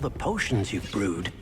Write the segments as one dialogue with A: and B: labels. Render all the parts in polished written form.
A: the potions you've brewed.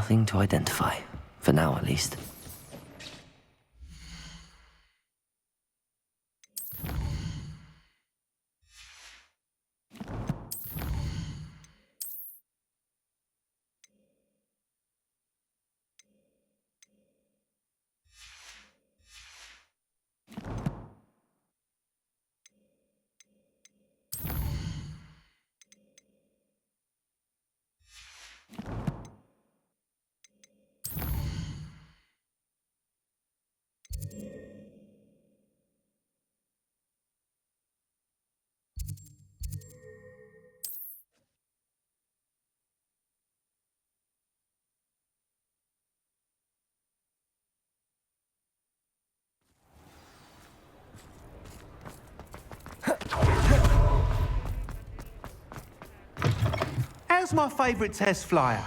B: Nothing to identify, for now at least.
C: How's my favourite test flyer?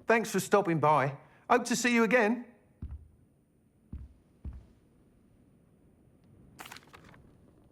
C: Thanks for stopping by. Hope to see you again.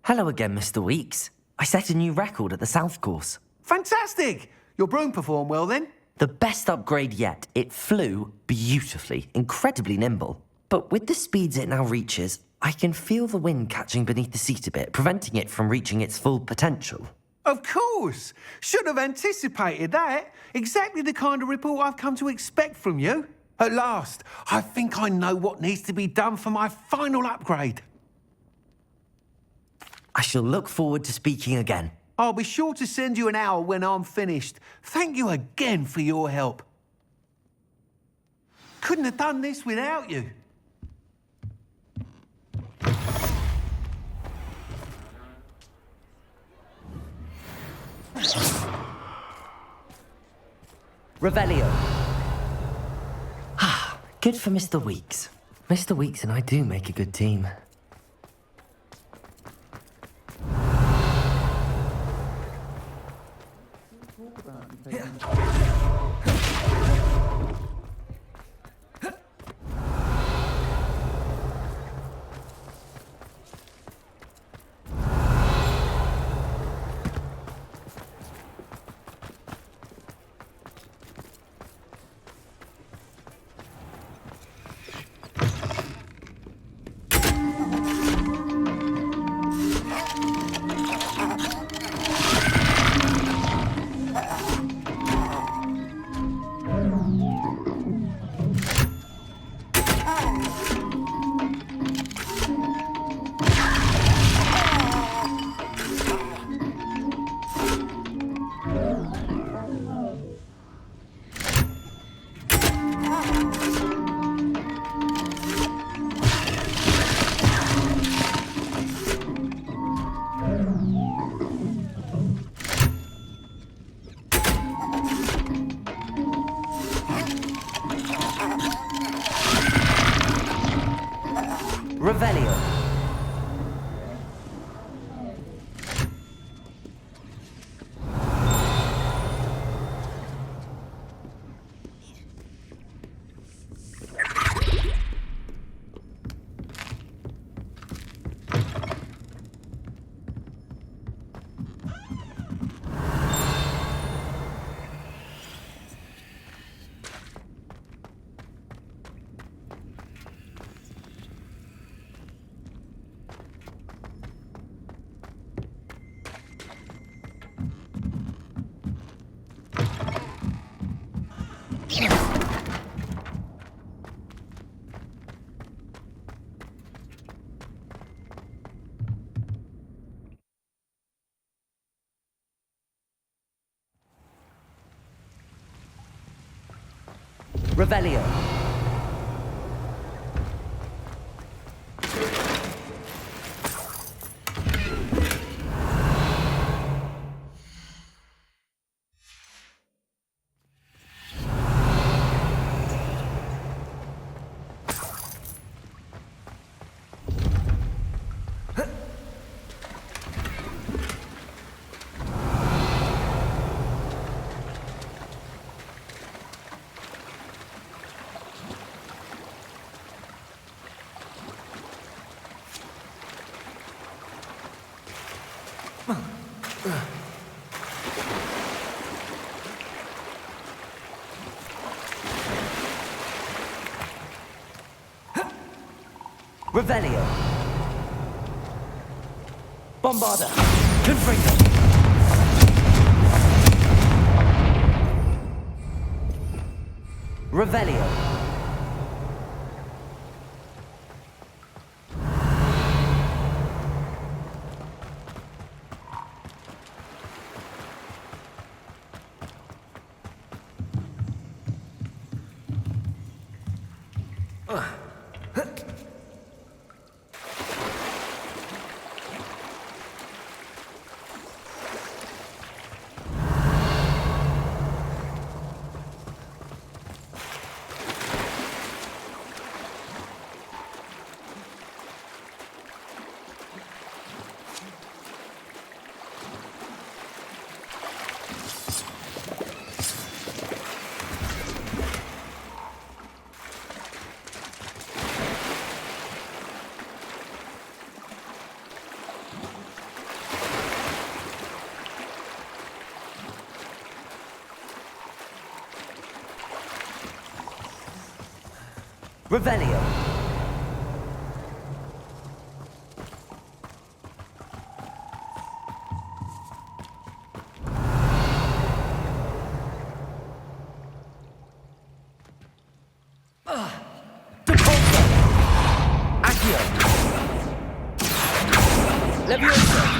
B: Hello again, Mr. Weeks. I set a new record at the South Course.
C: Fantastic! Your broom performed well then?
B: The best upgrade yet. It flew beautifully, incredibly nimble. But with the speeds it now reaches, I can feel the wind catching beneath the seat a bit, preventing it from reaching its full potential.
C: Of course! Should have anticipated that. Exactly the kind of report I've come to expect from you. At last, I think I know what needs to be done for my final upgrade.
B: I shall look forward to speaking again.
C: I'll be sure to send you an hour when I'm finished. Thank you again for your help. Couldn't have done this without you.
B: Revelio. Ah, good for Mr. Weeks. Mr. Weeks and I do make a good team. Revelio. Revelio. Revelio. Bombarda. Confringo. Revelio. Revelio. Decolto. Accio. Levioso.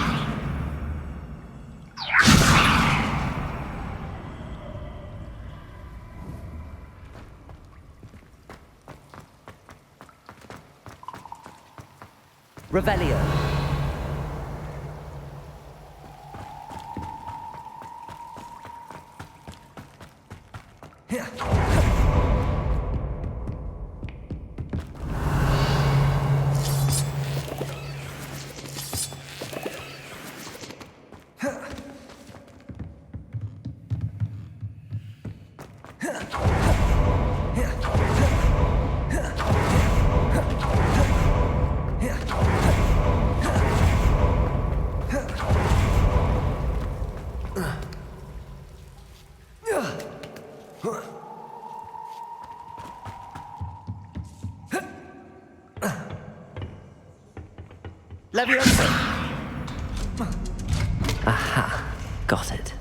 B: Revelio. Levioso. Aha. Got it.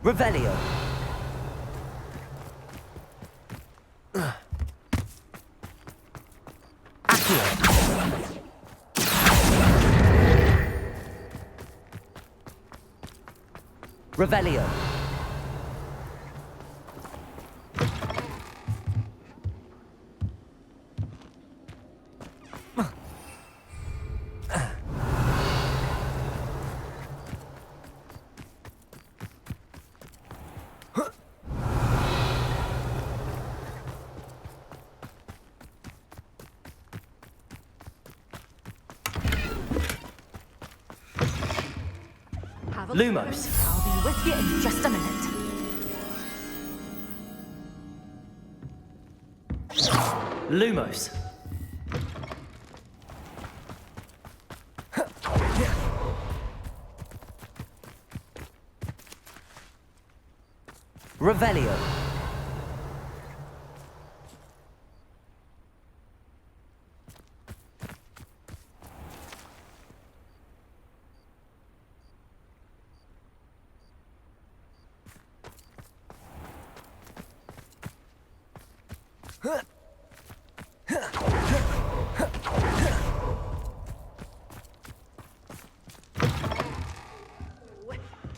B: Revelio. Accio. Revelio. Lumos.
A: I'll be with you in just a minute.
B: Lumos. Revelio.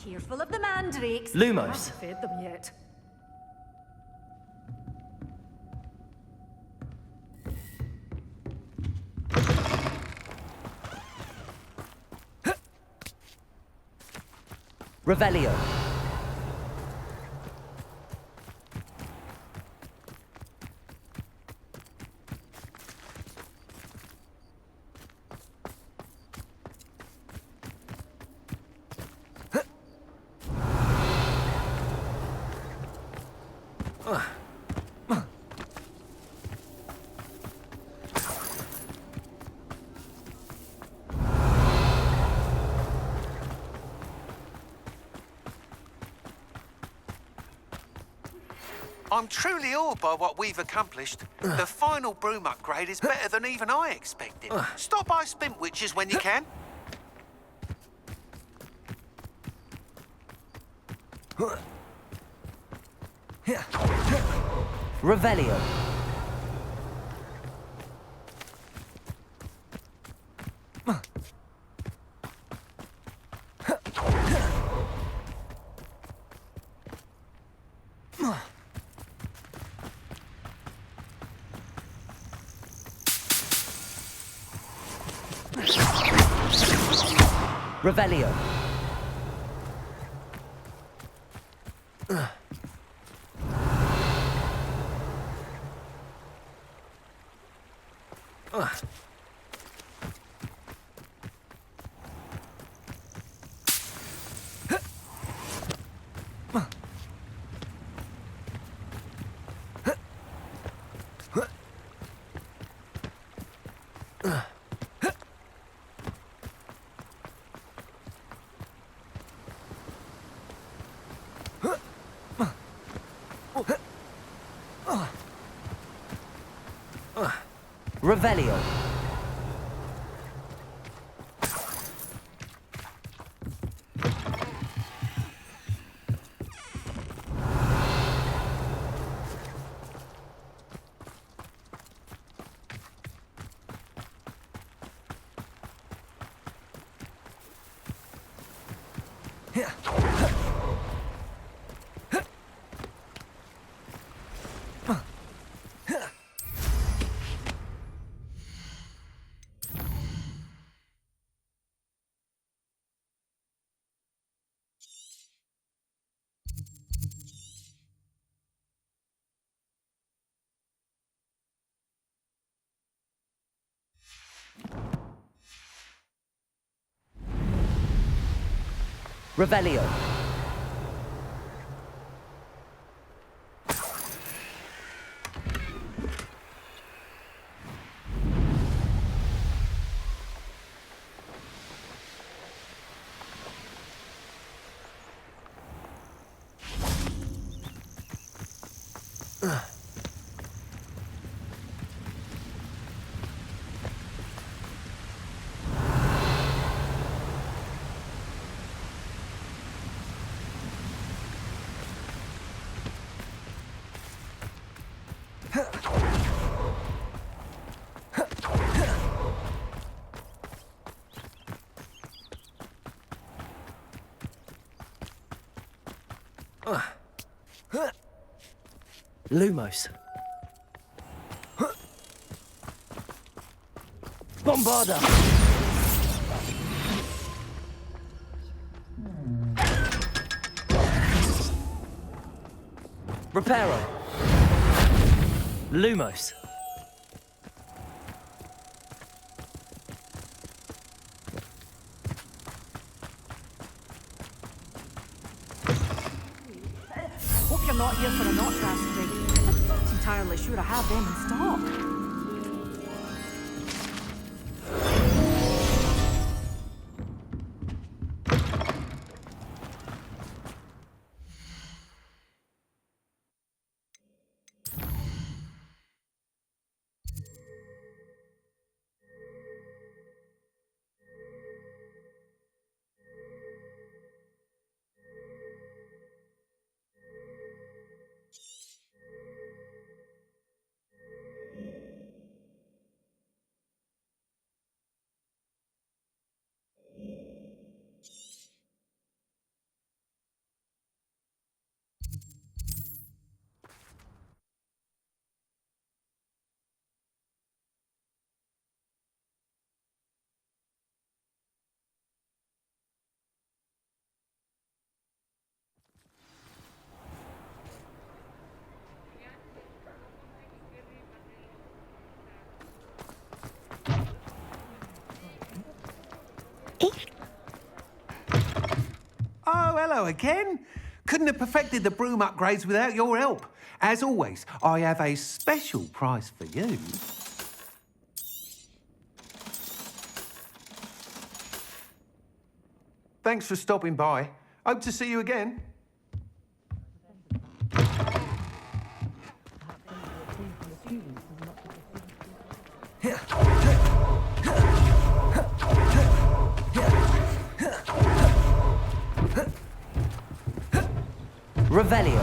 A: Careful of the mandrakes.
B: Lumos.
A: Haven't fed them yet.
B: Revelio.
C: I'm truly awed by what we've accomplished. The final broom upgrade is better than even I expected. Stop by Spintwitches when you can.
B: Revelio. Revelio. Revelio. Revelio.
D: Lumos. Bombarda! Reparo. Lumos.
A: Hope you're not here for a knot grass thing. I'm not entirely sure I have them in stock.
C: Oh, hello again. Couldn't have perfected the broom upgrades without your help. As always, I have a special prize for you. Thanks for stopping by. Hope to see you again.
B: Revelio.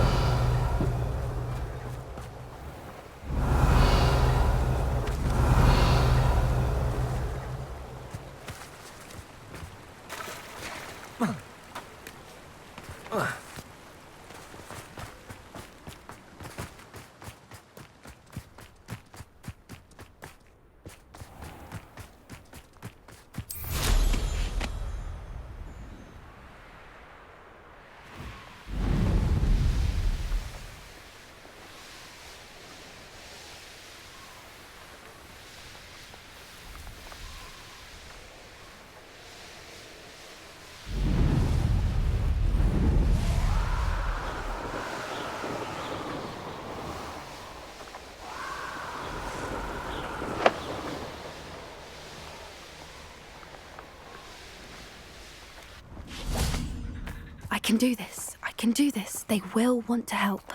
E: I can do this. I can do this. They will want to help.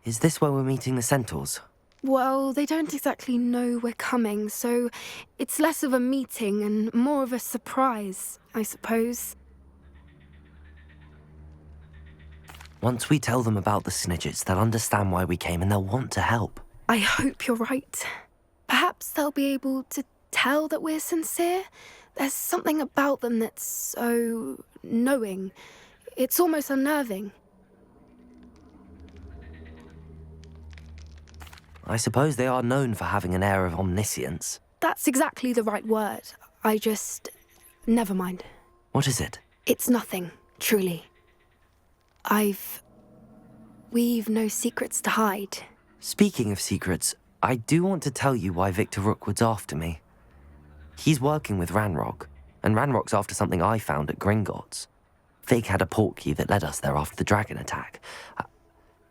B: Is this where we're meeting the centaurs?
E: Well, they don't exactly know we're coming, so it's less of a meeting and more of a surprise, I suppose.
B: Once we tell them about the Snidgets, they'll understand why we came and they'll want to help.
E: I hope you're right. Perhaps they'll be able to tell that we're sincere. There's something about them that's so knowing. It's almost unnerving.
B: I suppose they are known for having an air of omniscience.
E: That's exactly the right word. Never mind.
B: What is it?
E: It's nothing, truly. We've no secrets to hide.
B: Speaking of secrets, I do want to tell you why Victor Rookwood's after me. He's working with Ranrock, and Ranrock's after something I found at Gringotts. Fig had a portkey that led us there after the dragon attack.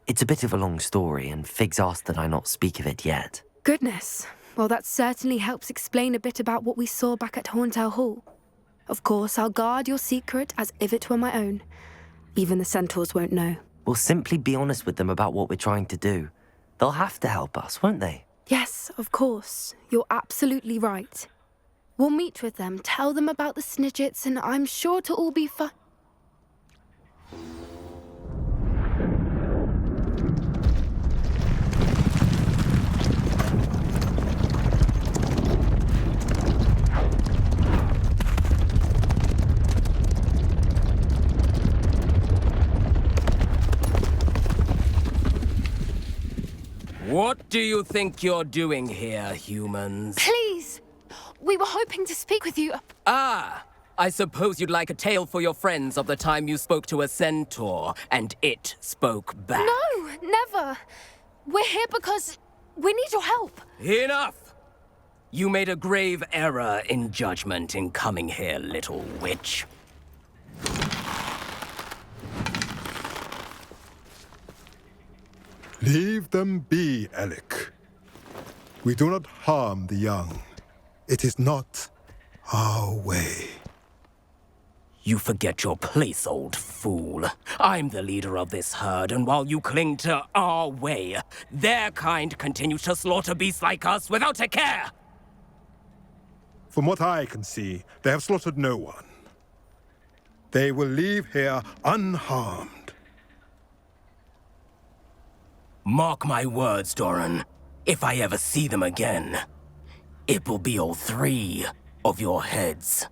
B: It's a bit of a long story, and Fig's asked that I not speak of it yet.
E: Goodness. Well, that certainly helps explain a bit about what we saw back at Horntail Hall. Of course, I'll guard your secret as if it were my own. Even the centaurs won't know.
B: We'll simply be honest with them about what we're trying to do. They'll have to help us, won't they?
E: Yes, of course. You're absolutely right. We'll meet with them, tell them about the Snidgets, and I'm sure it'll all be fun.
D: do you think you're doing here, humans?
E: Please! We were hoping to speak with you.
D: Ah, I suppose you'd like a tale for your friends of the time you spoke to a centaur, and it spoke back.
E: No, never. We're here because we need your help.
D: Enough! You made a grave error in judgment in coming here, little witch.
F: Leave them be, Alec. We do not harm the young. It is not our way.
D: You forget your place, old fool. I'm the leader of this herd, and while you cling to our way, their kind continues to slaughter beasts like us without a care!
F: From what I can see, they have slaughtered no one. They will leave here unharmed.
D: Mark my words, Doran. If I ever see them again, it will be all 3 of your heads.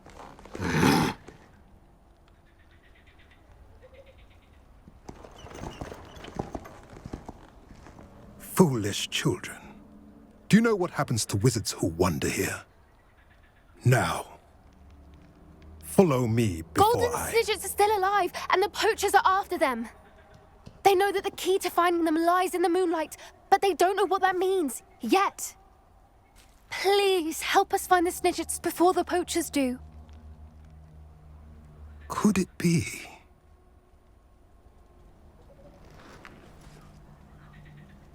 F: Foolish children. Do you know what happens to wizards who wander here? Now, follow me before
E: Golden
F: I...
E: Snidgets are still alive, and the poachers are after them. They know that the key to finding them lies in the moonlight, but they don't know what that means, yet. Please, help us find the Snidgets before the poachers do.
F: Could it be?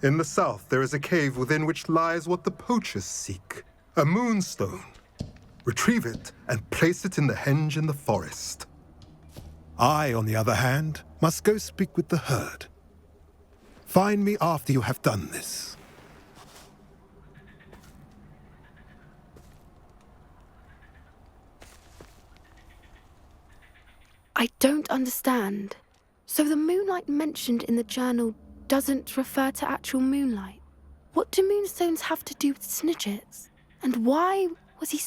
F: In the south, there is a cave within which lies what the poachers seek. A moonstone. Retrieve it and place it in the henge in the forest. I, on the other hand, must go speak with the herd. Find me after you have done this.
E: I don't understand. So the moonlight mentioned in the journal doesn't refer to actual moonlight. What do moonstones have to do with Snidgets? And why was he...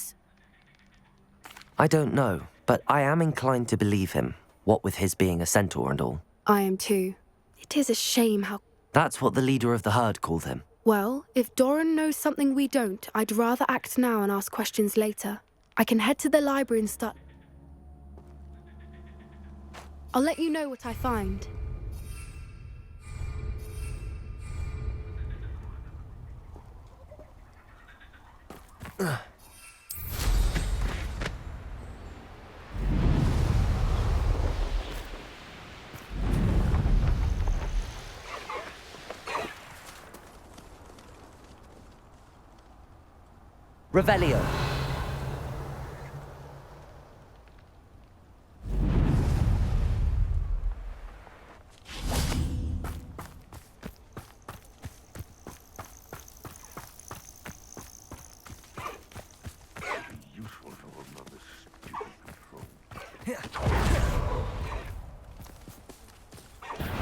B: I don't know, but I am inclined to believe him, what with his being a centaur and all.
E: I am too. It is a shame how...
B: That's what the leader of the herd called him.
E: Well, if Doran knows something we don't, I'd rather act now and ask questions later. I can head to the library and start... I'll let you know what I find.
B: Revelio.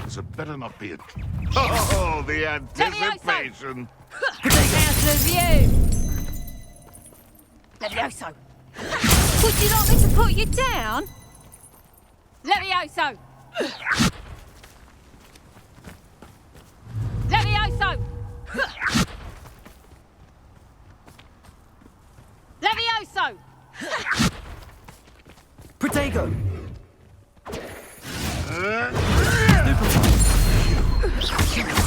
G: So better not be a... Oh, the anticipation!
A: Council of you! Levioso! Would you like me to put you down? Levioso! Levioso! Levioso!
B: Protego!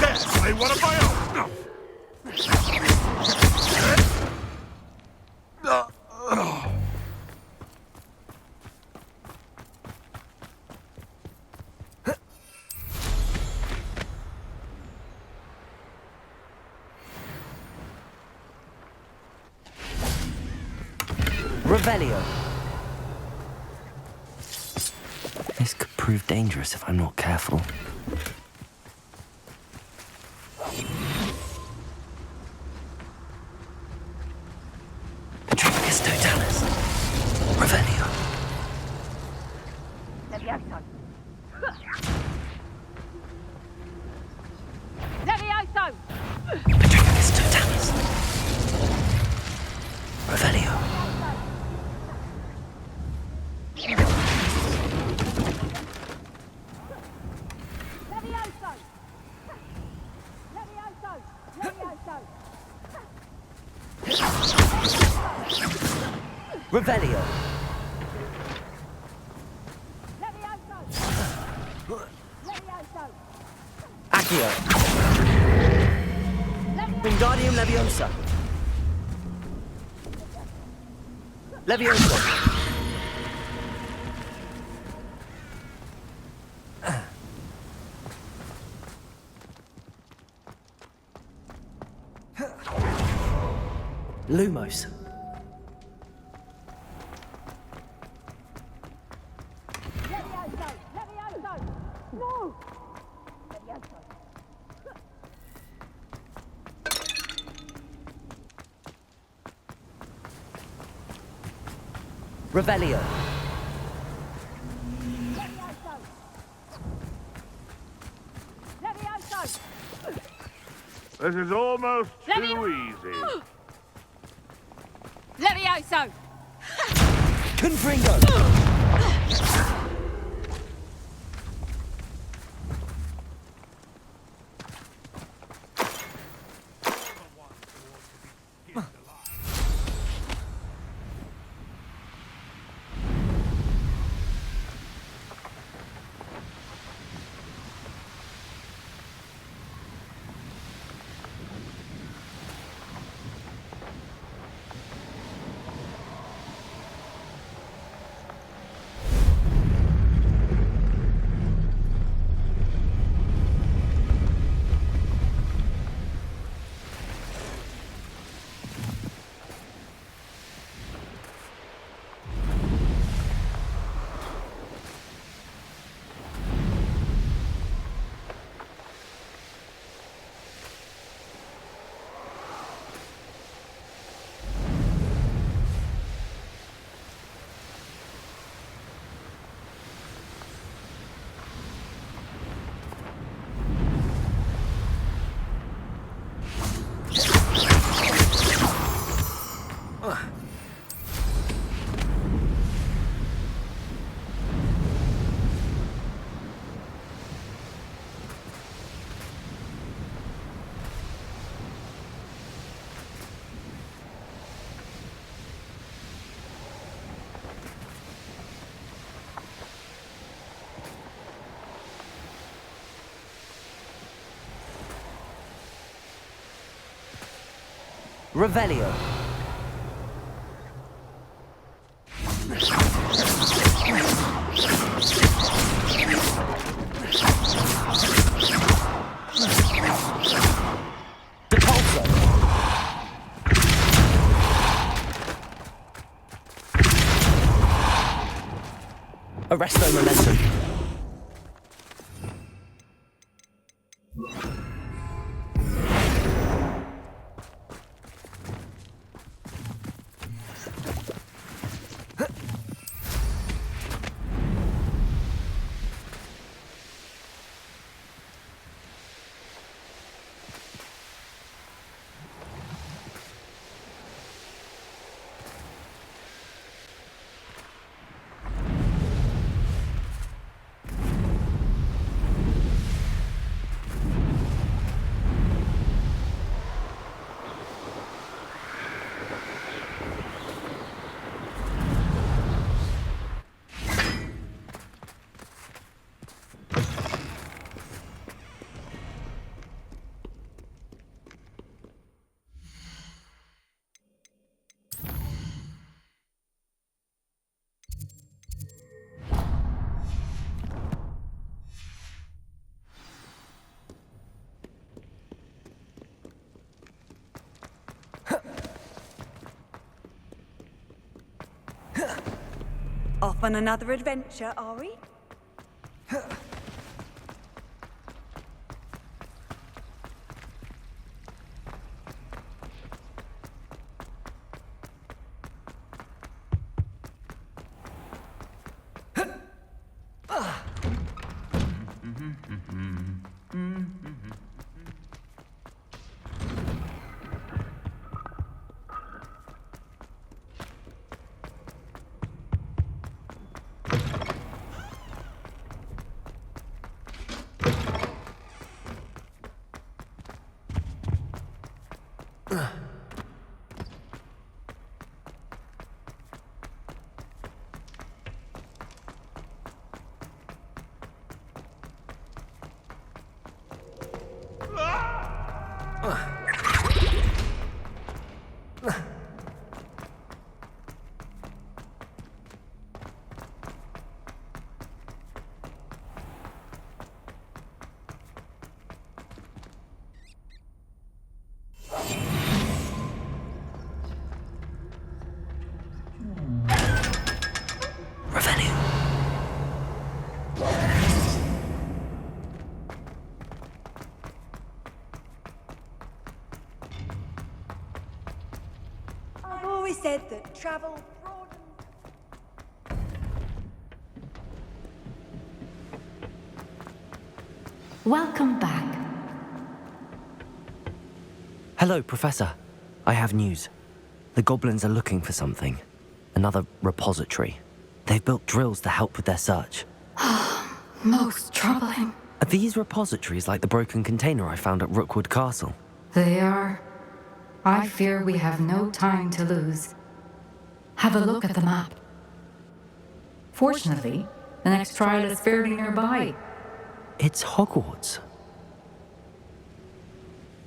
G: Yes, I want to buy out!
B: Revelio. This could prove dangerous if I'm not careful. Petrificus totalis. Revelio.
A: Levioso! Levioso!
B: Petrificus totalis. Revelio.
A: Levioso! Levioso! Levioso!
B: Revelio. Accio. Wingardium Leviosa. Leviosa. Lumos. Revelio.
G: This is almost too easy.
E: Levioso!
B: Confringo. Revelio. Depulso. Arresto Momentum.
H: Off on another adventure, are we?
B: Revenue.
H: I've always said that travel broadens.
A: Welcome back.
B: Hello, Professor. I have news. The goblins are looking for something. Another repository. They've built drills to help with their search.
A: Most troubling.
B: Are these repositories like the broken container I found at Rookwood Castle?
A: They are. I fear we have no time to lose. Have a look at the map. Fortunately, the next trial is fairly nearby.
B: It's Hogwarts.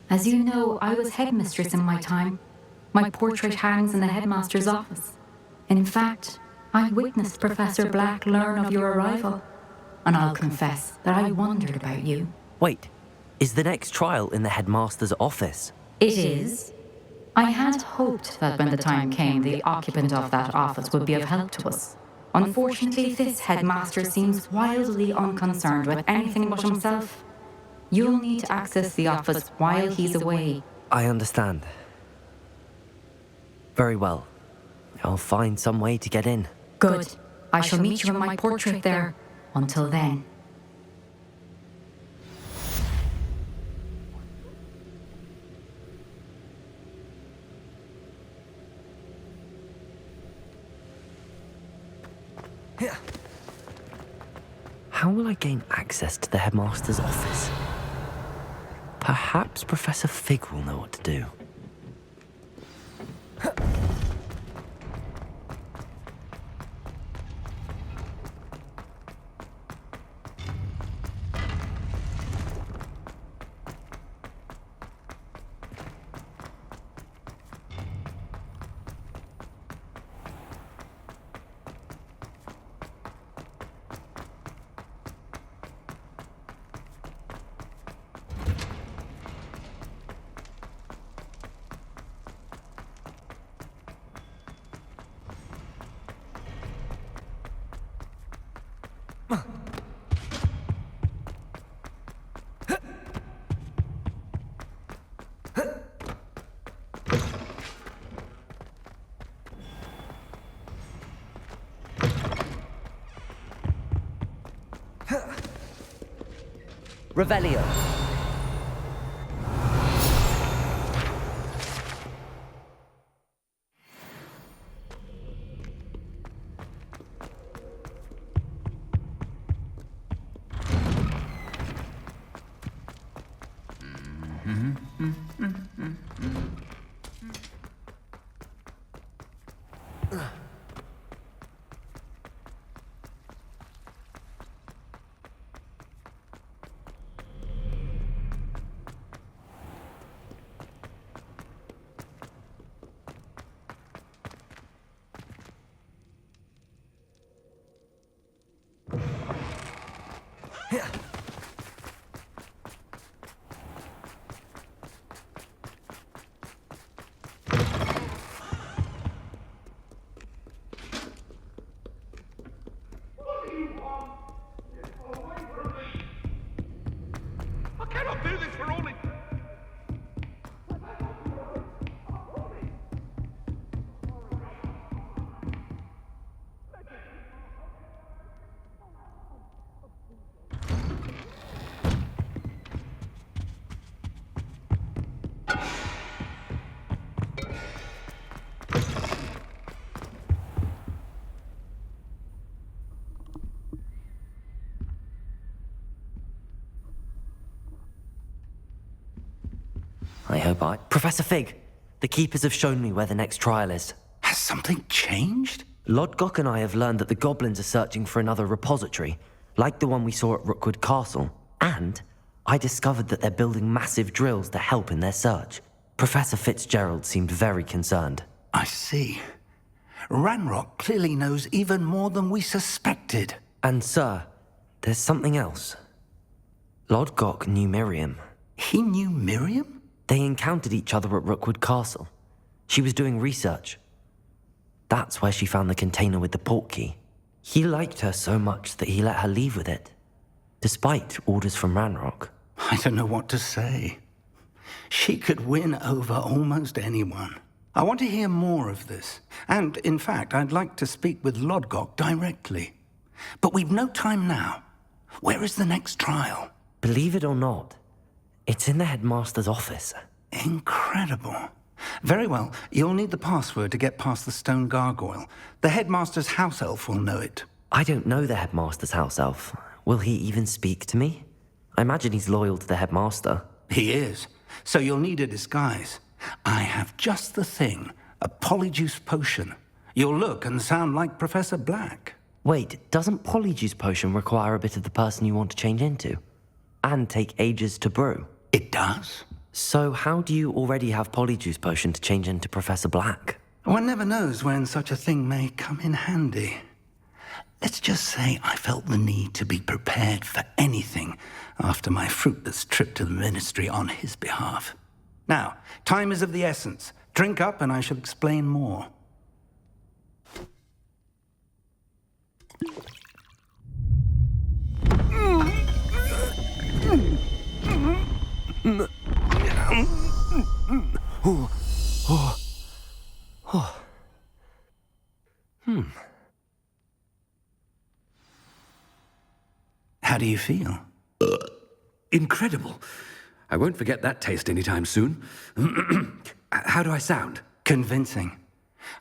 A: As you know, I was headmistress in my time. My portrait hangs in the headmaster's office. And in fact, I witnessed Professor Black learn of your arrival. And I'll confess that I wondered about you.
B: Wait, is the next trial in the headmaster's office?
A: It is. I had hoped that when the time came, the occupant of that office would be of help to us. Unfortunately, this headmaster seems wildly unconcerned with anything but himself. You'll need to access the office while he's away.
B: I understand. Very well. I'll find some way to get in.
A: Good. I shall meet you in my portrait there. Until then.
B: How will I gain access to the headmaster's office? Perhaps Professor Fig will know what to do. Revelio.
G: I cannot do this for only...
B: I hope I... Professor Fig, the Keepers have shown me where the next trial is.
I: Has something changed?
B: Lodgok and I have learned that the goblins are searching for another repository, like the one we saw at Rookwood Castle. And I discovered that they're building massive drills to help in their search. Professor Fitzgerald seemed very concerned.
I: I see. Ranrock clearly knows even more than we suspected.
B: And, sir, there's something else. Lodgok knew Miriam.
I: He knew Miriam?
B: They encountered each other at Rookwood Castle. She was doing research. That's where she found the container with the portkey. He liked her so much that he let her leave with it, despite orders from Ranrock.
I: I don't know what to say. She could win over almost anyone. I want to hear more of this. And, in fact, I'd like to speak with Lodgok directly. But we've no time now. Where is the next trial?
B: Believe it or not, it's in the headmaster's office.
I: Incredible. Very well. You'll need the password to get past the stone gargoyle. The headmaster's house elf will know it.
B: I don't know the headmaster's house elf. Will he even speak to me? I imagine he's loyal to the headmaster.
I: He is. So you'll need a disguise. I have just the thing. A polyjuice potion. You'll look and sound like Professor Black.
B: Wait, doesn't Polyjuice Potion require a bit of the person you want to change into? And take ages to brew?
I: It does.
B: So how do you already have Polyjuice Potion to change into Professor Black?
I: One never knows when such a thing may come in handy. Let's just say I felt the need to be prepared for anything after my fruitless trip to the ministry on his behalf. Now, time is of the essence. Drink up and I shall explain more. How do you feel?
J: Incredible. I won't forget that taste anytime soon. How do I sound?
I: Convincing.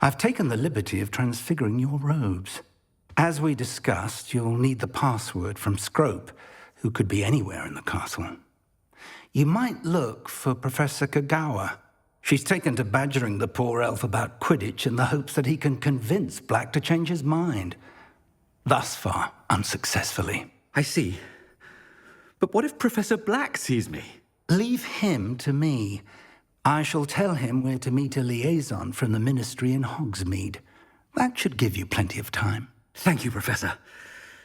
I: I've taken the liberty of transfiguring your robes. As we discussed, you'll need the password from Scrope, who could be anywhere in the castle. You might look for Professor Kagawa. She's taken to badgering the poor elf about Quidditch in the hopes that he can convince Black to change his mind. Thus far, unsuccessfully.
J: I see. But what if Professor Black sees me?
I: Leave him to me. I shall tell him we're to meet a liaison from the ministry in Hogsmeade. That should give you plenty of time.
J: Thank you, Professor.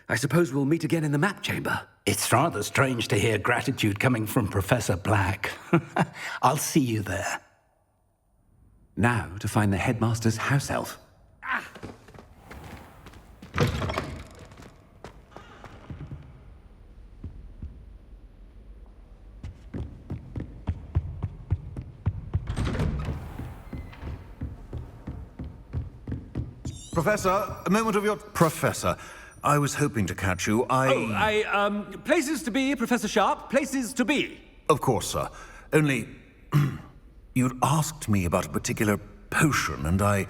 J: I suppose we'll meet again in the map chamber.
I: It's rather strange to hear gratitude coming from Professor Black. I'll see you there.
J: Now to find the headmaster's house elf.
K: Professor, a moment of your... Professor, I was hoping to catch you.
J: Places to be, Professor Sharp. Places to be.
K: Of course, sir. Only... you'd asked me about a particular potion, and I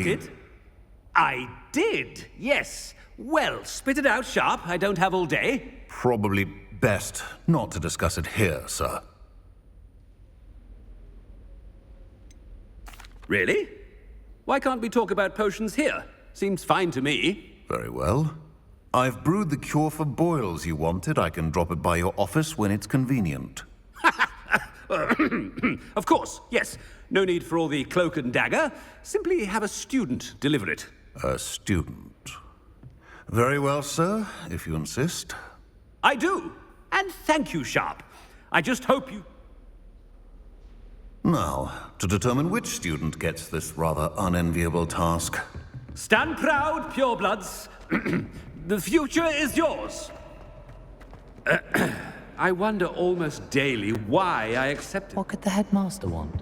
J: did? I did, yes. Well, spit it out, Sharp. I don't have all day.
K: Probably best not to discuss it here, sir.
J: Really? Why can't we talk about potions here? Seems fine to me.
K: Very well. I've brewed the cure for boils you wanted. I can drop it by your office when it's convenient.
J: Of course, yes. No need for all the cloak and dagger. Simply have a student deliver it.
K: A student. Very well, sir, if you insist.
J: I do. And thank you, Sharp. I just hope you...
K: Now, to determine which student gets this rather unenviable task.
J: Stand proud, purebloods. The future is yours. I wonder almost daily why I accepted...
B: What could the headmaster want?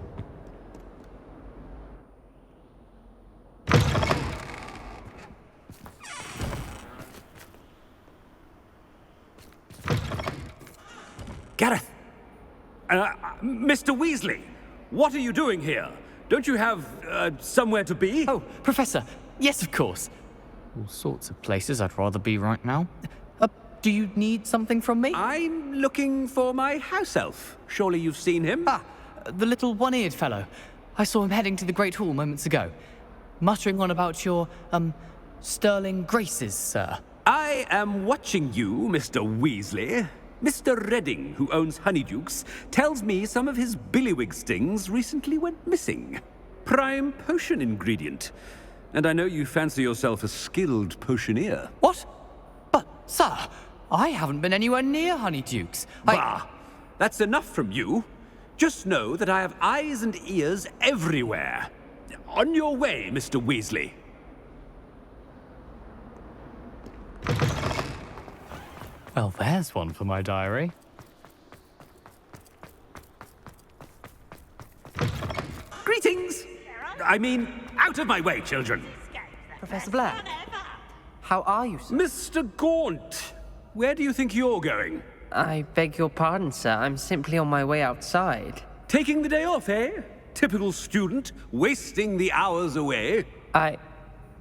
J: Gareth! Mr. Weasley, what are you doing here? Don't you have, somewhere to be?
L: Oh, Professor, yes, of course. All sorts of places I'd rather be right now. Do you need something from me?
J: I'm looking for my house elf. Surely you've seen him?
L: Ah, the little one-eared fellow. I saw him heading to the Great Hall moments ago, muttering on about your, sterling graces, sir.
J: I am watching you, Mr. Weasley. Mr. Redding, who owns Honeydukes, tells me some of his billywig stings recently went missing. Prime potion ingredient. And I know you fancy yourself a skilled potioneer.
L: What? But, sir, I haven't been anywhere near Honeydukes.
J: Bah! That's enough from you. Just know that I have eyes and ears everywhere. On your way, Mr. Weasley.
L: Well, there's one for my diary.
J: Greetings! I mean, out of my way, children.
M: Professor Black, how are you, sir?
J: Mr. Gaunt, where do you think you're going?
M: I beg your pardon, sir. I'm simply on my way outside.
J: Taking the day off, eh? Typical student, wasting the hours away.
M: I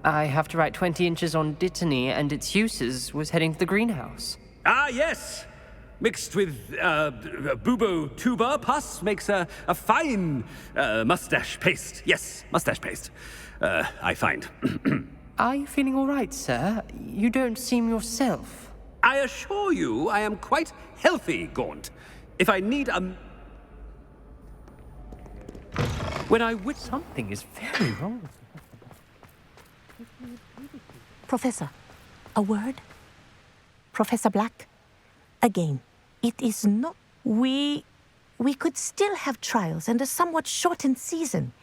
M: have to write 20 inches on Dittany and its uses. Was heading to the greenhouse.
J: Ah, yes! Mixed with bubo tuber pus makes a fine mustache paste. Yes, mustache paste. I find.
M: Are you feeling all right, sir? You don't seem yourself.
J: I assure you I am quite healthy, Gaunt. If I need a... When I wish...
M: Something is very wrong.
N: Professor, a word? Professor Black, again, it is not... We could still have trials and a somewhat shortened season.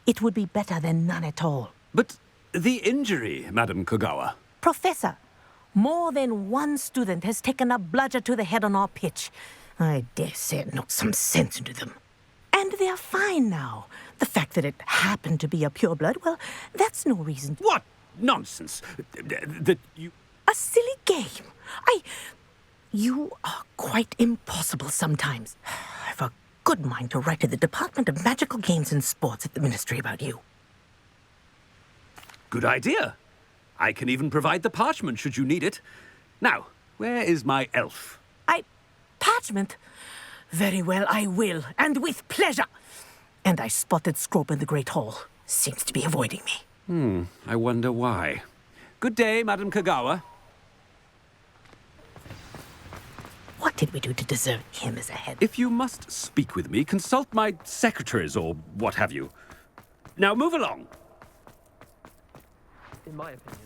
N: It would be better than none at all.
J: But the injury, Madam Kogawa.
N: Professor, more than one student has taken a bludger to the head on our pitch. I dare say it knocked some sense into them. And they're fine now. The fact that it happened to be a pureblood, well, that's no reason.
J: What nonsense! That you...
N: A silly game. You are quite impossible sometimes. I've a good mind to write to the Department of Magical Games and Sports at the Ministry about you.
J: Good idea. I can even provide the parchment should you need it. Now, where is my elf?
N: Parchment? Very well, I will, and with pleasure. And I spotted Scrope in the Great Hall. Seems to be avoiding me.
J: I wonder why. Good day, Madam Kogawa.
N: What did we do to deserve him as a head?
J: If you must speak with me, consult my secretaries or what have you. Now move along.
M: In my opinion,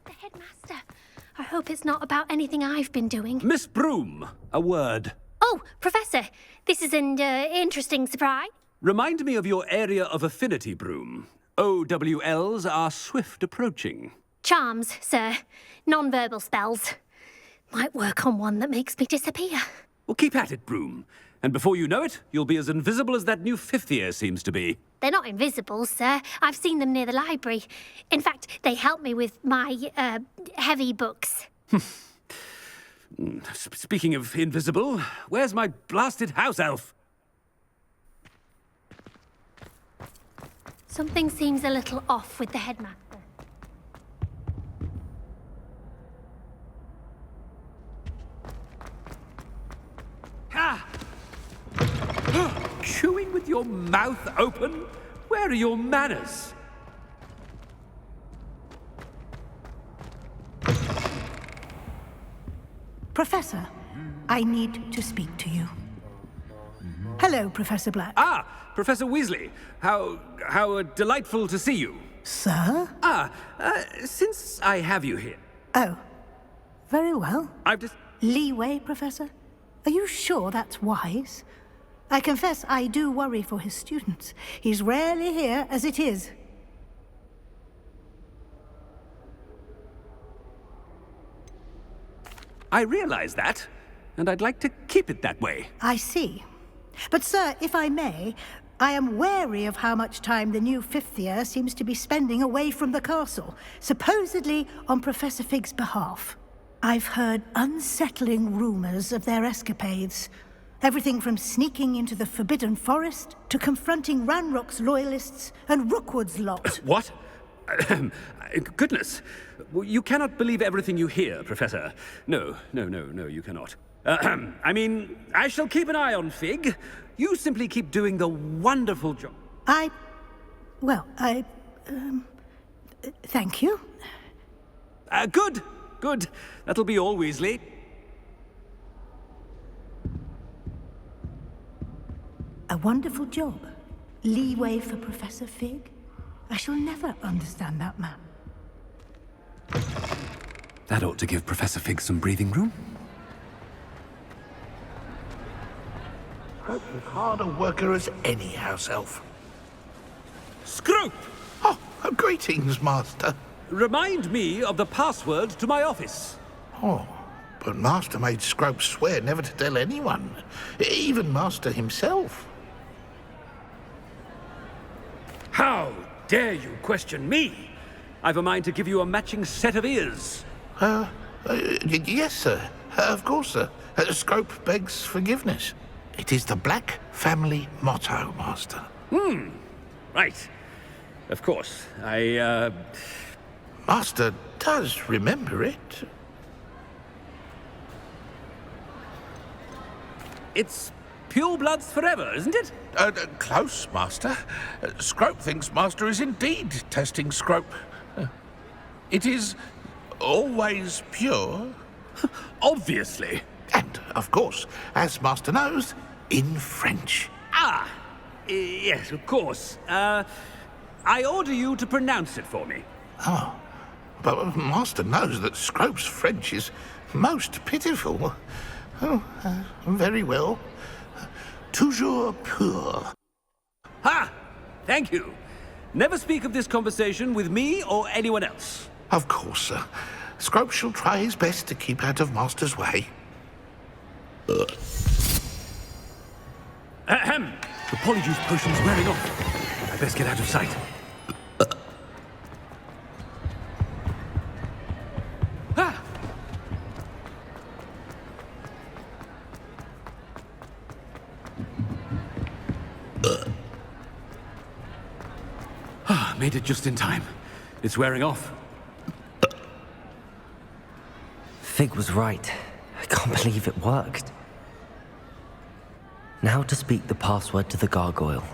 E: The headmaster. I hope it's not about anything I've been doing.
J: Miss Broom, a word.
E: Oh, Professor, this is an interesting surprise.
J: Remind me of your area of affinity, Broom. OWLs are swift approaching.
E: Charms, sir. Non-verbal spells. Might work on one that makes me disappear.
J: Well, keep at it, Broom. And before you know it, you'll be as invisible as that new fifth year seems to be.
E: They're not invisible, sir. I've seen them near the library. In fact, they help me with my, heavy books.
J: Speaking of invisible, where's my blasted house elf?
E: Something seems a little off with the headmaster.
J: Ah! Chewing with your mouth open? Where are your manners?
O: Professor, I need to speak to you. Hello, Professor Black.
J: Ah, Professor Weasley. How delightful to see you.
O: Sir?
J: Since I have you here.
O: Oh, very well.
J: I've just...
O: Leeway, Professor? Are you sure that's wise? I confess I do worry for his students. He's rarely here as it is.
J: I realize that, and I'd like to keep it that way.
O: I see. But, sir, if I may, I am wary of how much time the new fifth year seems to be spending away from the castle, supposedly on Professor Fig's behalf. I've heard unsettling rumors of their escapades. Everything from sneaking into the Forbidden Forest to confronting Ranrock's loyalists and Rookwood's lot.
J: What? Goodness. You cannot believe everything you hear, Professor. No, you cannot. I mean, I shall keep an eye on Fig. You simply keep doing the wonderful job.
O: Thank you.
J: Good. That'll be all, Weasley.
O: wonderful job. Leeway for Professor Fig? I shall never understand that man.
J: That ought to give Professor Fig some breathing room.
G: As hard a worker as any house elf.
J: Scrope!
G: Oh, greetings, Master.
J: Remind me of the password to my office.
G: Oh, but Master made Scrope swear never to tell anyone, even Master himself.
J: How dare you question me? I've a mind to give you a matching set of ears.
G: Yes, sir. Of course, sir. Scrope begs forgiveness. It is the Black family motto, Master.
J: Right. Of course.
G: Master does remember it.
J: It's pure bloods forever, isn't it?
G: Close, Master. Scrope thinks Master is indeed testing Scrope. It is always pure.
J: Obviously.
G: And, of course, as Master knows, in French.
J: Yes, of course. I order you to pronounce it for me.
G: Oh, but Master knows that Scrope's French is most pitiful. Oh, very well. Toujours pur.
J: Ha! Thank you. Never speak of this conversation with me or anyone else.
G: Of course, sir. Scrope shall try his best to keep out of Master's way.
J: Ahem. The Polyjuice potion's wearing off. I best get out of sight. Made it just in time. It's wearing off.
B: Fig was right. I can't believe it worked. Now to speak the password to the gargoyle.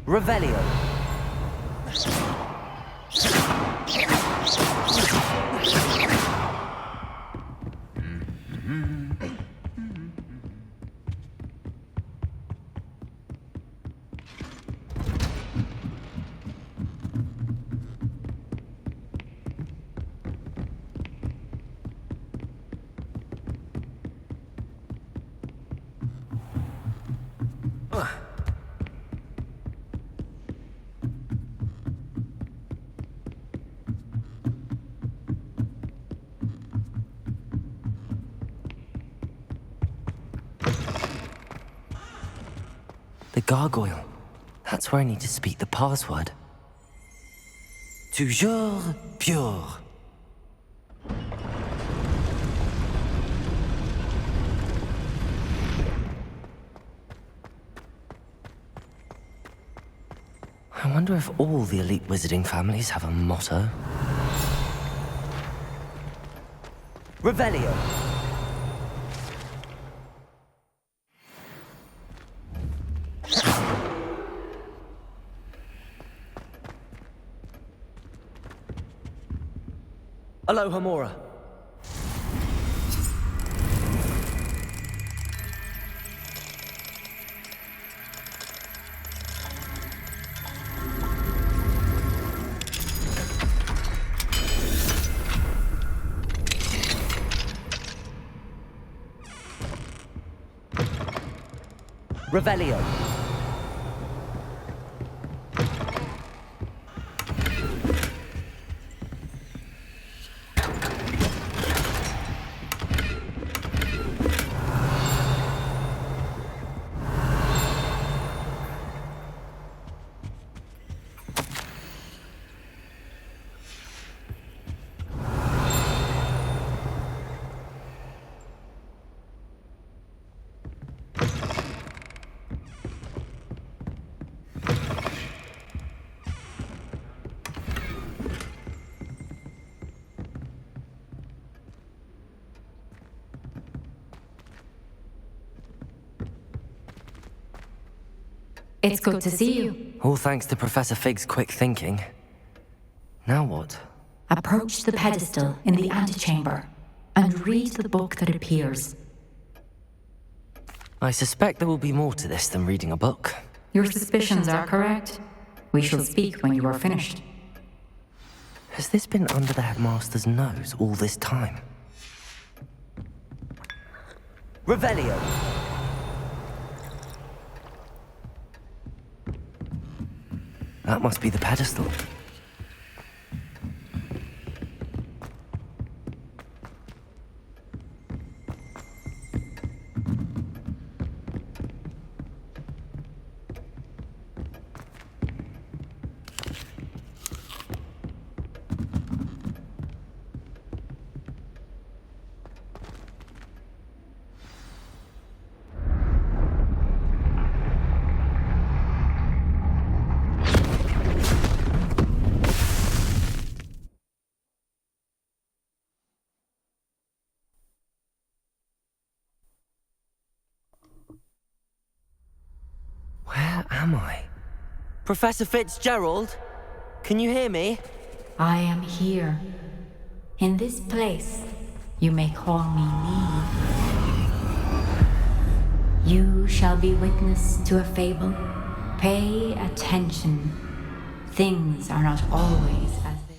B: Revelio. The gargoyle. That's where I need to speak the password. Toujours pure. I wonder if all the elite wizarding families have a motto. Revelio. Aloha Mora. Revelio.
A: It's good to see you.
B: All thanks to Professor Fig's quick thinking. Now what?
A: Approach the pedestal in the antechamber and read the book that appears.
B: I suspect there will be more to this than reading a book.
A: Your suspicions are correct. We shall speak when you are finished.
B: Has this been under the headmaster's nose all this time? Revelio! That must be the pedestal. Where am I? Professor Fitzgerald? Can you hear me?
A: I am here. In this place, you may call me Neve. You shall be witness to a fable. Pay attention. Things are not always as they...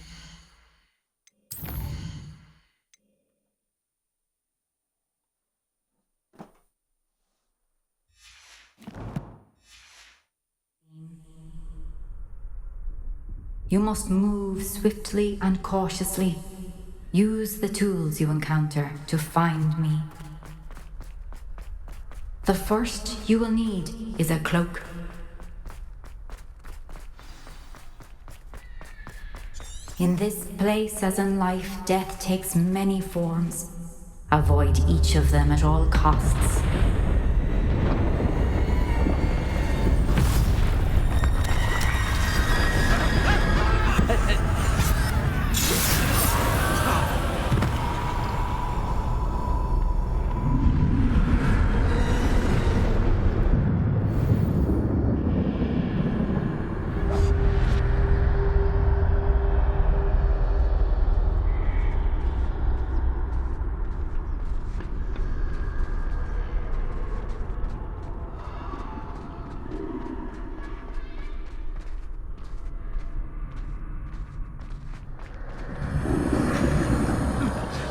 A: You must move swiftly and cautiously. Use the tools you encounter to find me. The first you will need is a cloak. In this place, as in life, death takes many forms. Avoid each of them at all costs.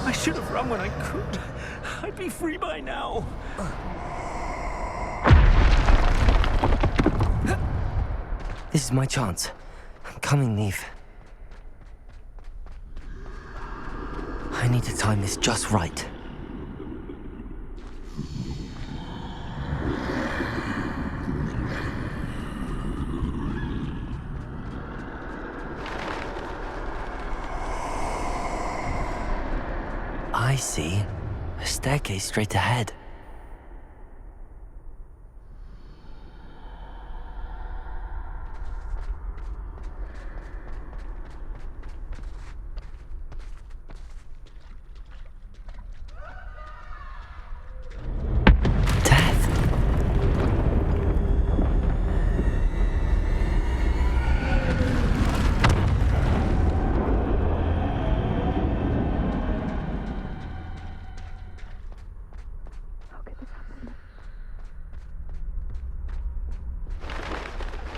J: I should have run when I could. I'd be free by now.
B: This is my chance. I'm coming, Neve. I need to time this just right. I see a staircase straight ahead.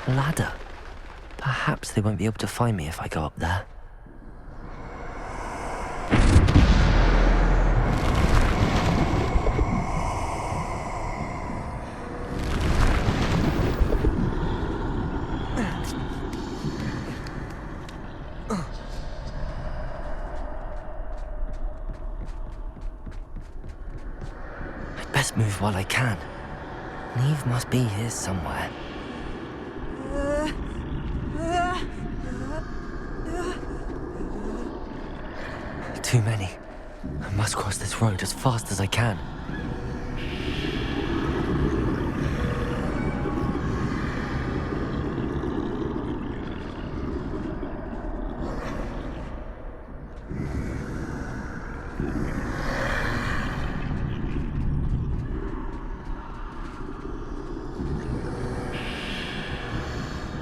B: Ladder. Perhaps they won't be able to find me if I go up there. I'd best move while I can. Neve must be here somewhere. Too many. I must cross this road as fast as I can.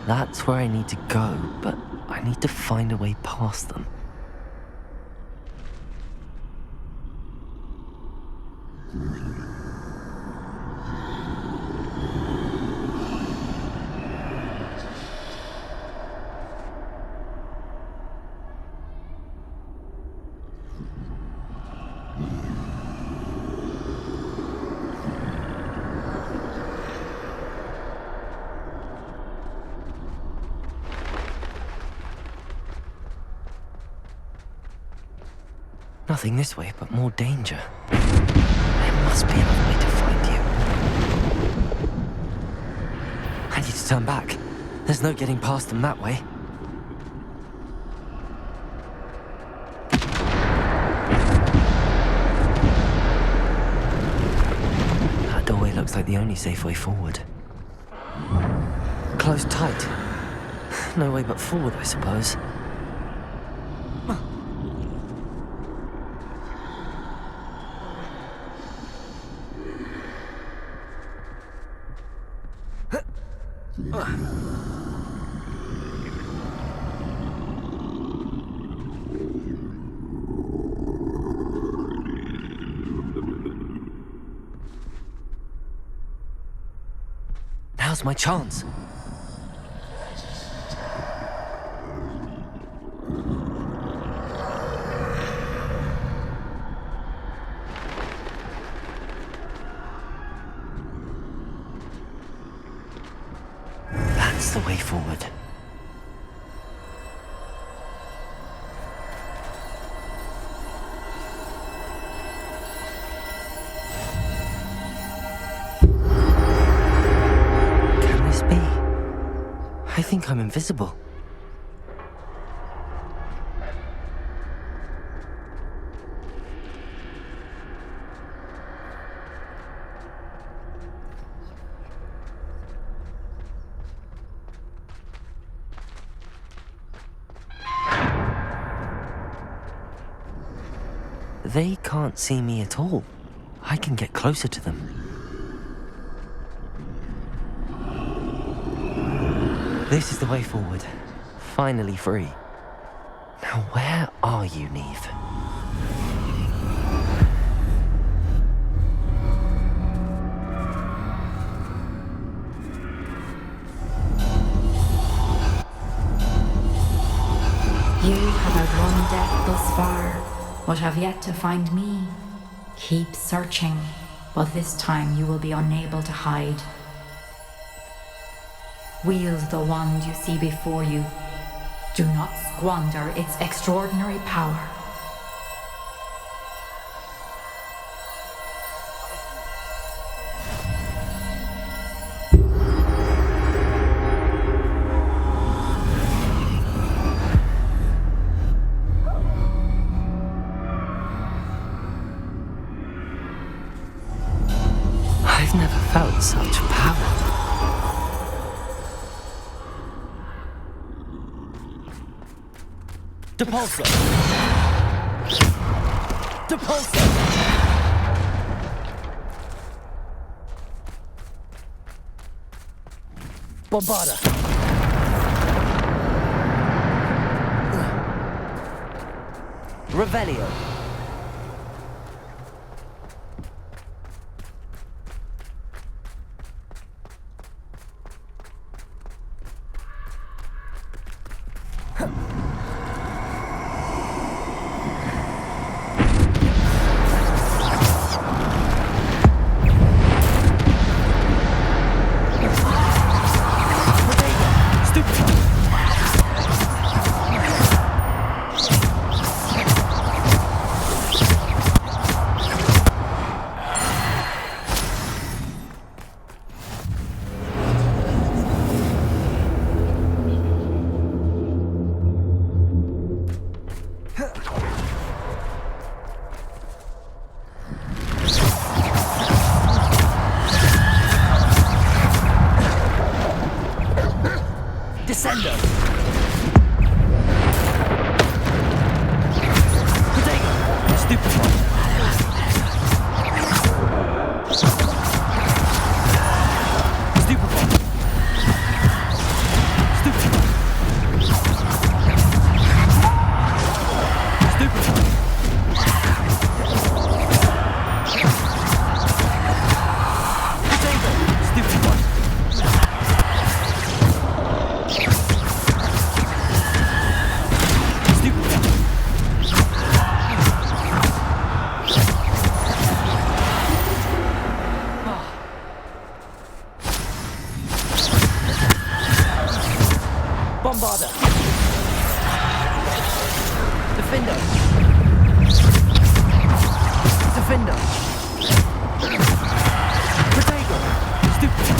B: That's where I need to go, but I need to find a way past them. Nothing this way, but more danger. There must be another way to find you. I need to turn back. There's no getting past them that way. That doorway looks like the only safe way forward. Closed tight. No way but forward, I suppose. Now's my chance. That's the way forward. I think I'm invisible. They can't see me at all. I can get closer to them. This is the way forward. Finally free. Now where are you, Neve?
A: You have outrun death thus far, but have yet to find me. Keep searching, but this time you will be unable to hide. Wield the wand you see before you. Do not squander its extraordinary power.
D: Such power.
B: Depulso! Depulso! Bombarda! Revelio! Descendo! Protego! Stupefy! Stupefy! Stupefy! Stupefy! Protego! Stupefy! Bombarda! Defendo! Defendo! Protego! Stupid!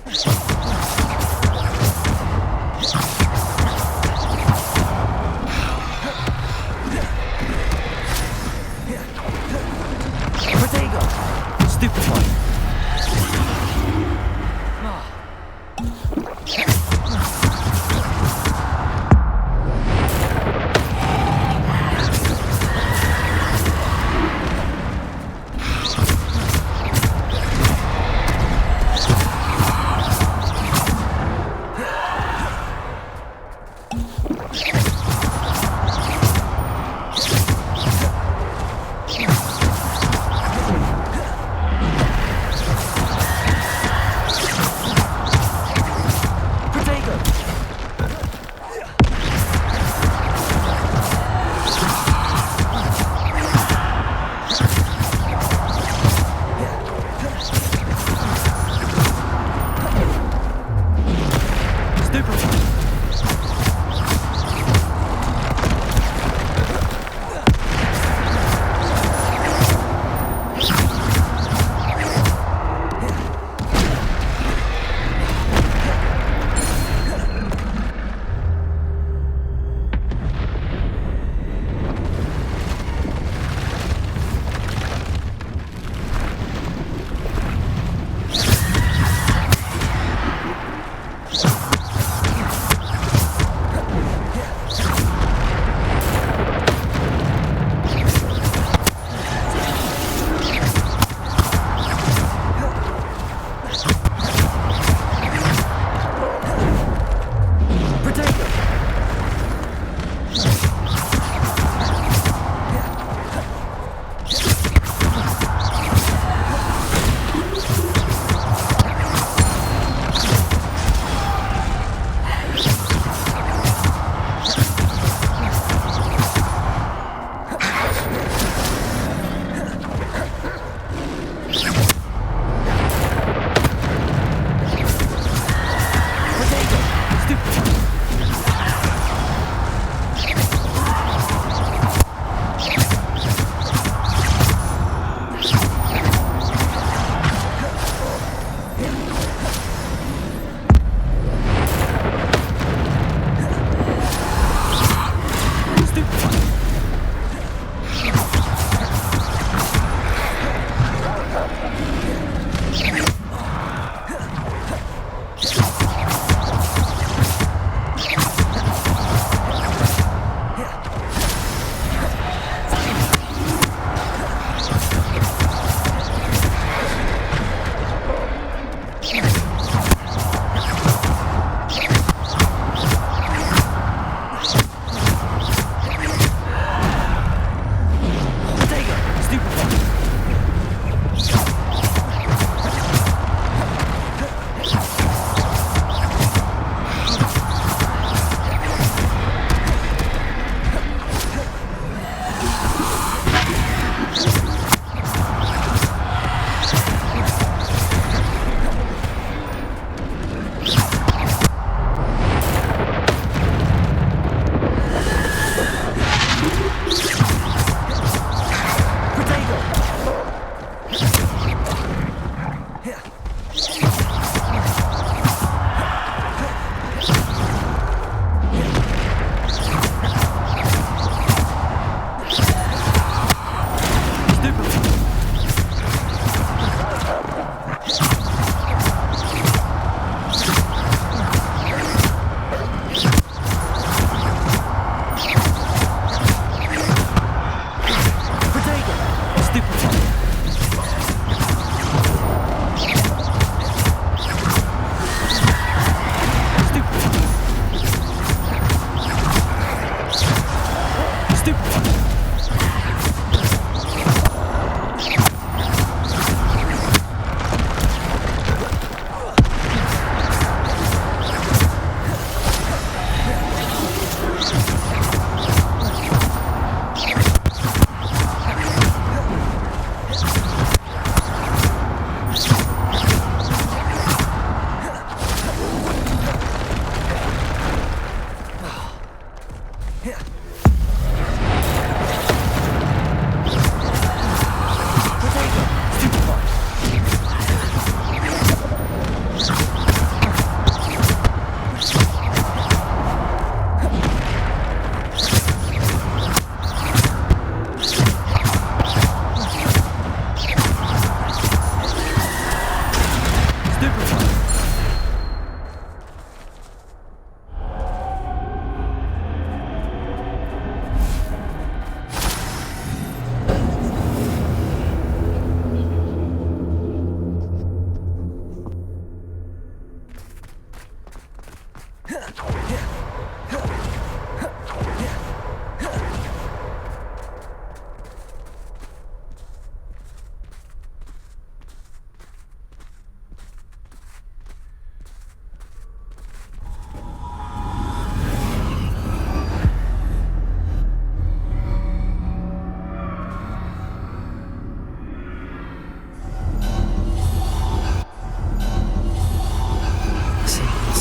B: Protego! Stupid one!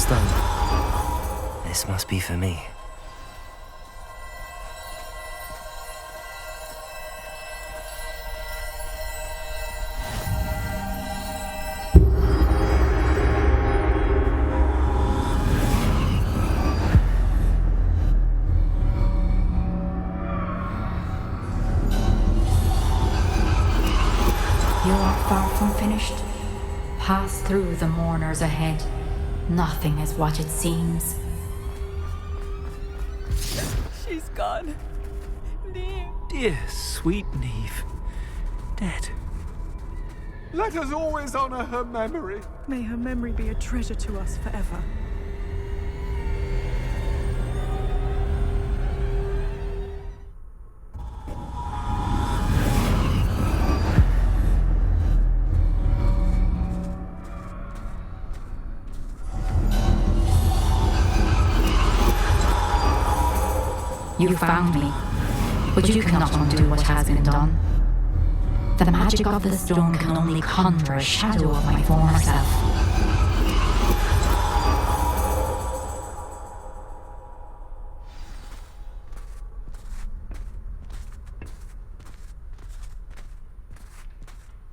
B: stone. This must be for me.
A: You are far from finished. Pass through the mourners ahead. Nothing is what it seems.
L: She's gone. Neve.
J: Dear, sweet Neve. Dead.
C: Let us always honor her memory.
P: May her memory be a treasure to us forever.
A: You found me, but you cannot undo what has been done. The magic of the stone can only conjure a shadow of my former self.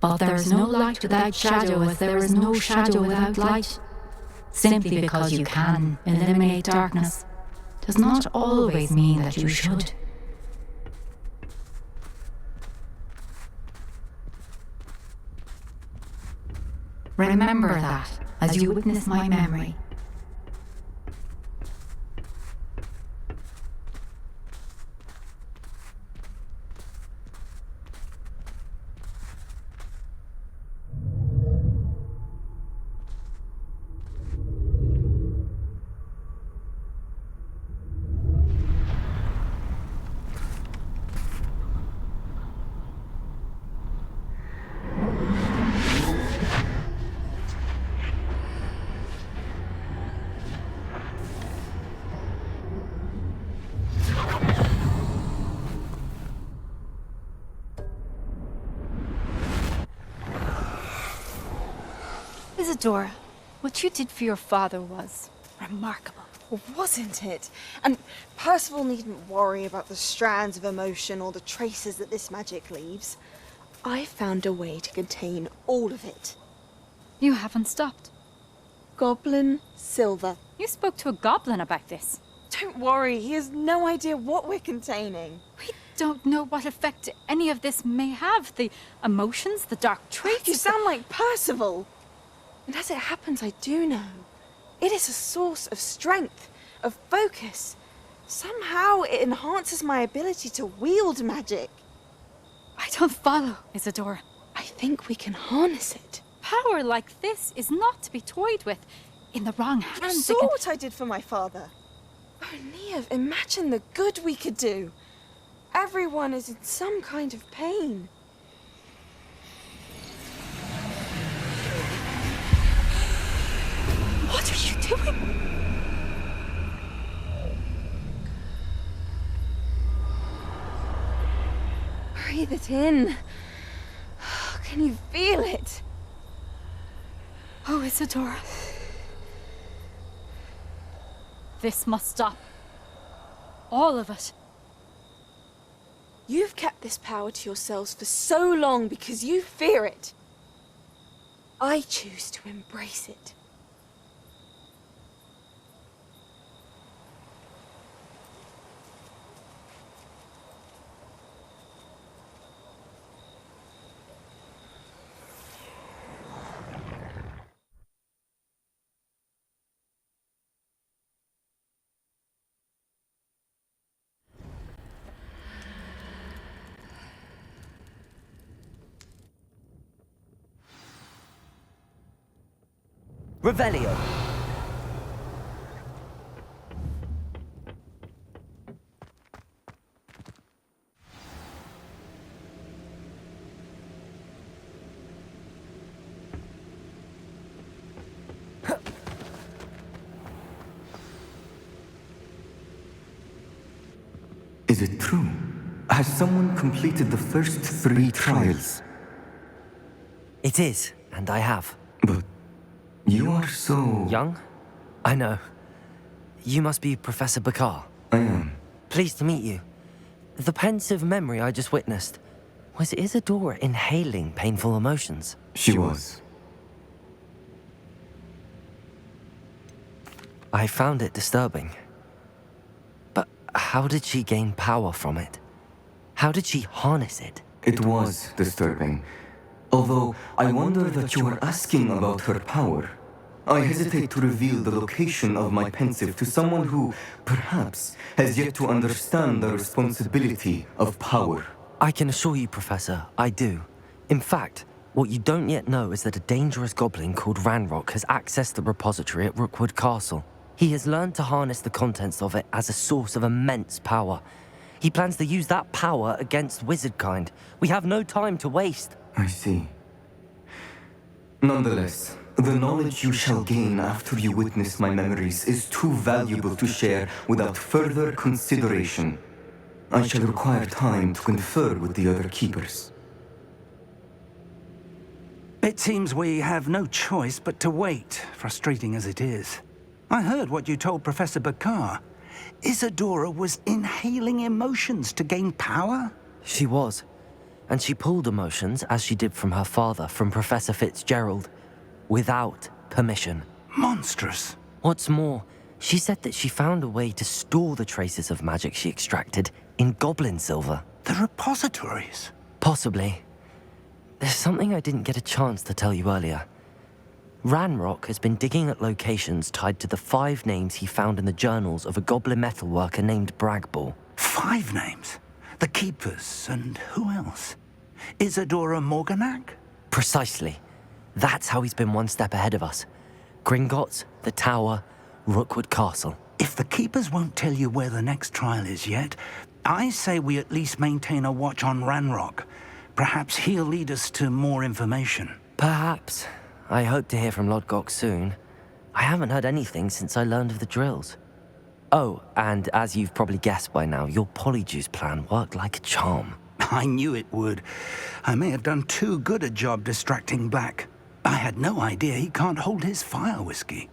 A: But there is no light without shadow, as there is no shadow without light. Simply because you can eliminate darkness does not always mean that you should. Remember that as you witness my memory.
Q: Isadora, what you did for your father was remarkable.
R: Wasn't it? And Percival needn't worry about the strands of emotion or the traces that this magic leaves. I found a way to contain all of it.
Q: You haven't stopped.
R: Goblin Silver.
Q: You spoke to a goblin about this.
R: Don't worry, he has no idea what we're containing.
Q: We don't know what effect any of this may have. The emotions, the dark traits.
R: You sound like Percival. And as it happens, I do know. It is a source of strength, of focus. Somehow it enhances my ability to wield magic.
Q: I don't follow, Isadora.
R: I think we can harness it.
Q: Power like this is not to be toyed with. In the wrong hands,
R: You saw what I did for my father. Oh, Neve, imagine the good we could do. Everyone is in some kind of pain.
Q: What are you doing?
R: Breathe it in. Can you feel it?
Q: Oh, Isadora. This must stop. All of it.
R: You've kept this power to yourselves for so long because you fear it. I choose to embrace it.
B: Revelio.
S: Is it true? Has someone completed the first 3 trials?
B: It is, and I have.
S: But you are so...
B: young? I know. You must be Professor Bakar.
S: I am.
B: Pleased to meet you. The pensive memory I just witnessed, was Isadora inhaling painful emotions?
S: She was.
B: I found it disturbing. But how did she gain power from it? How did she harness it?
S: It was disturbing. Although I wonder that you are asking about her power. I hesitate to reveal the location of my pensive to someone who, perhaps, has yet to understand the responsibility of power.
B: I can assure you, Professor, I do. In fact, what you don't yet know is that a dangerous goblin called Ranrock has accessed the repository at Rookwood Castle. He has learned to harness the contents of it as a source of immense power. He plans to use that power against wizardkind. We have no time to waste.
S: I see. Nonetheless, the knowledge you shall gain after you witness my memories is too valuable to share without further consideration. I shall require time to confer with the other keepers.
I: It seems we have no choice but to wait, frustrating as it is. I heard what you told Professor Bakar. Isadora was inhaling emotions to gain power?
B: She was. And she pulled emotions, as she did from her father, from Professor Fitzgerald, without permission.
I: Monstrous.
B: What's more, she said that she found a way to store the traces of magic she extracted in goblin silver.
I: The repositories?
B: Possibly. There's something I didn't get a chance to tell you earlier. Ranrock has been digging at locations tied to the 5 names he found in the journals of a goblin metalworker named Bragball.
I: 5 names? The Keepers, and who else? Isadora Morganac?
B: Precisely. That's how he's been one step ahead of us. Gringotts, the Tower, Rookwood Castle.
I: If the Keepers won't tell you where the next trial is yet, I say we at least maintain a watch on Ranrock. Perhaps he'll lead us to more information.
B: Perhaps. I hope to hear from Lodgok soon. I haven't heard anything since I learned of the drills. Oh, and as you've probably guessed by now, your Polyjuice plan worked like a charm.
I: I knew it would. I may have done too good a job distracting Black. I had no idea he can't hold his fire whiskey.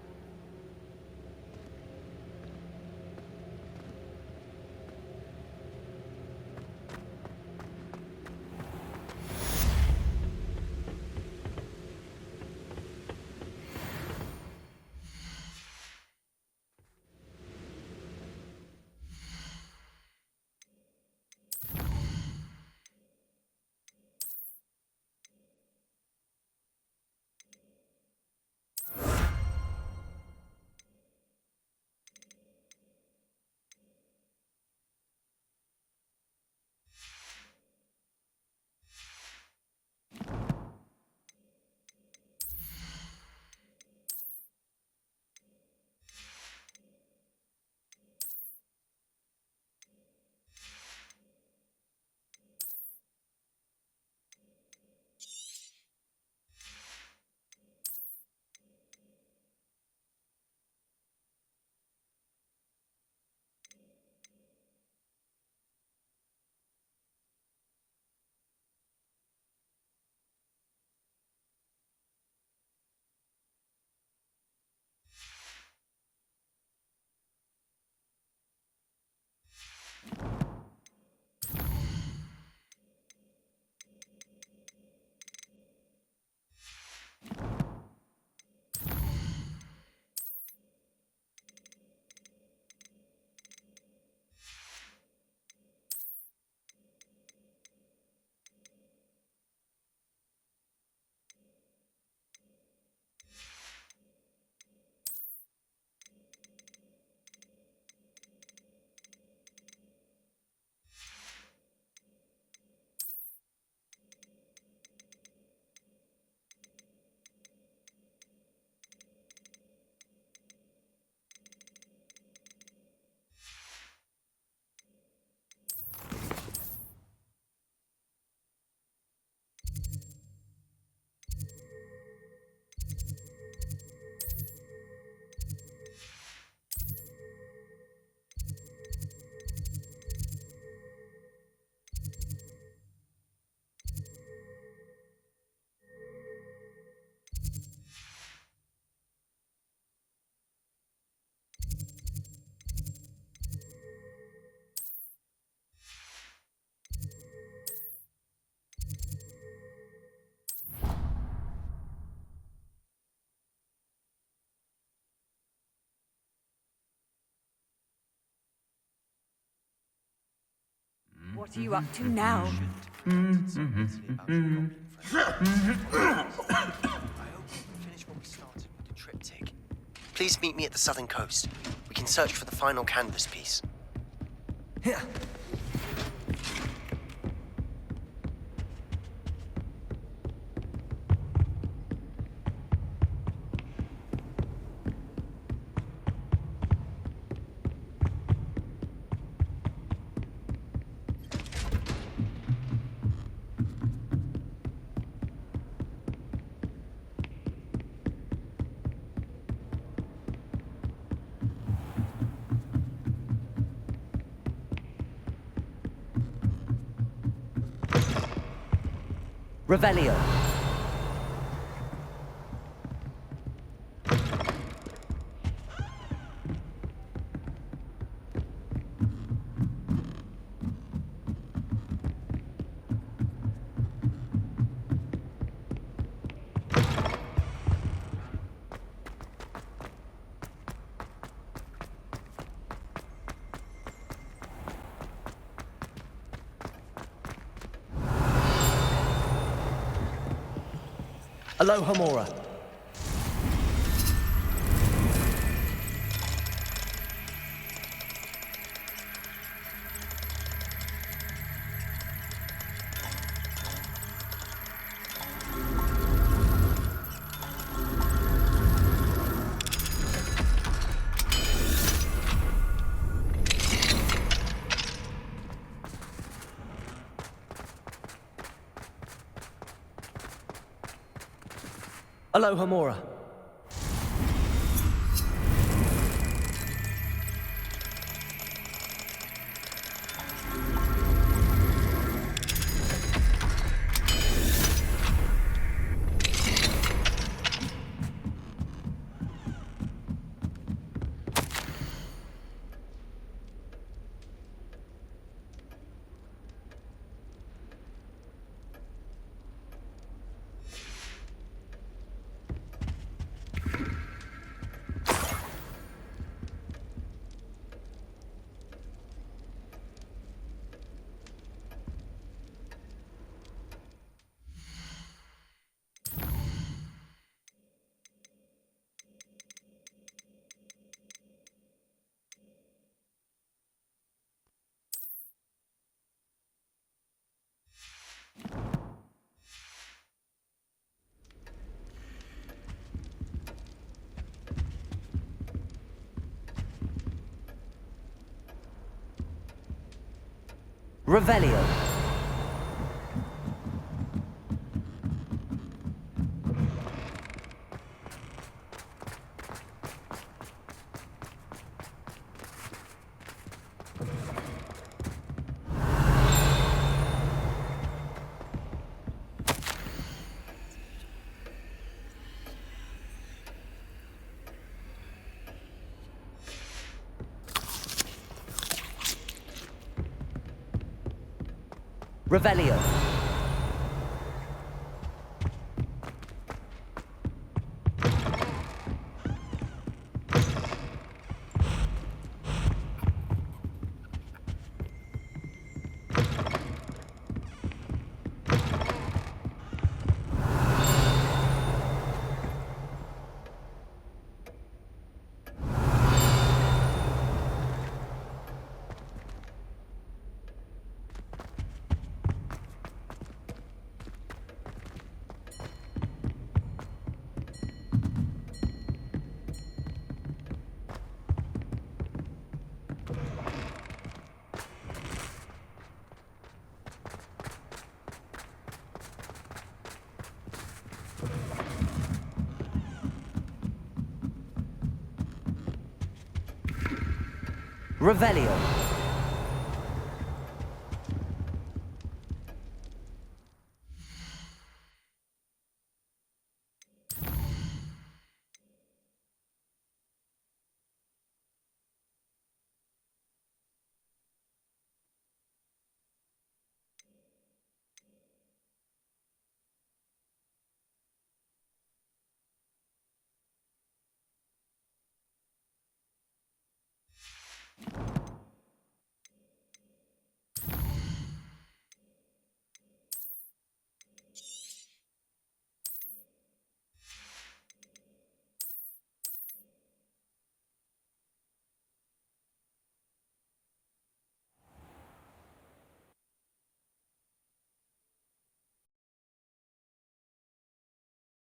H: What are you up to now?
T: Triptych. Please meet me at the southern coast. We can search for the final canvas piece.
B: Here. Revelio. Aloha Mora. Aloha Mora. Revelio. Revelio. Revelio.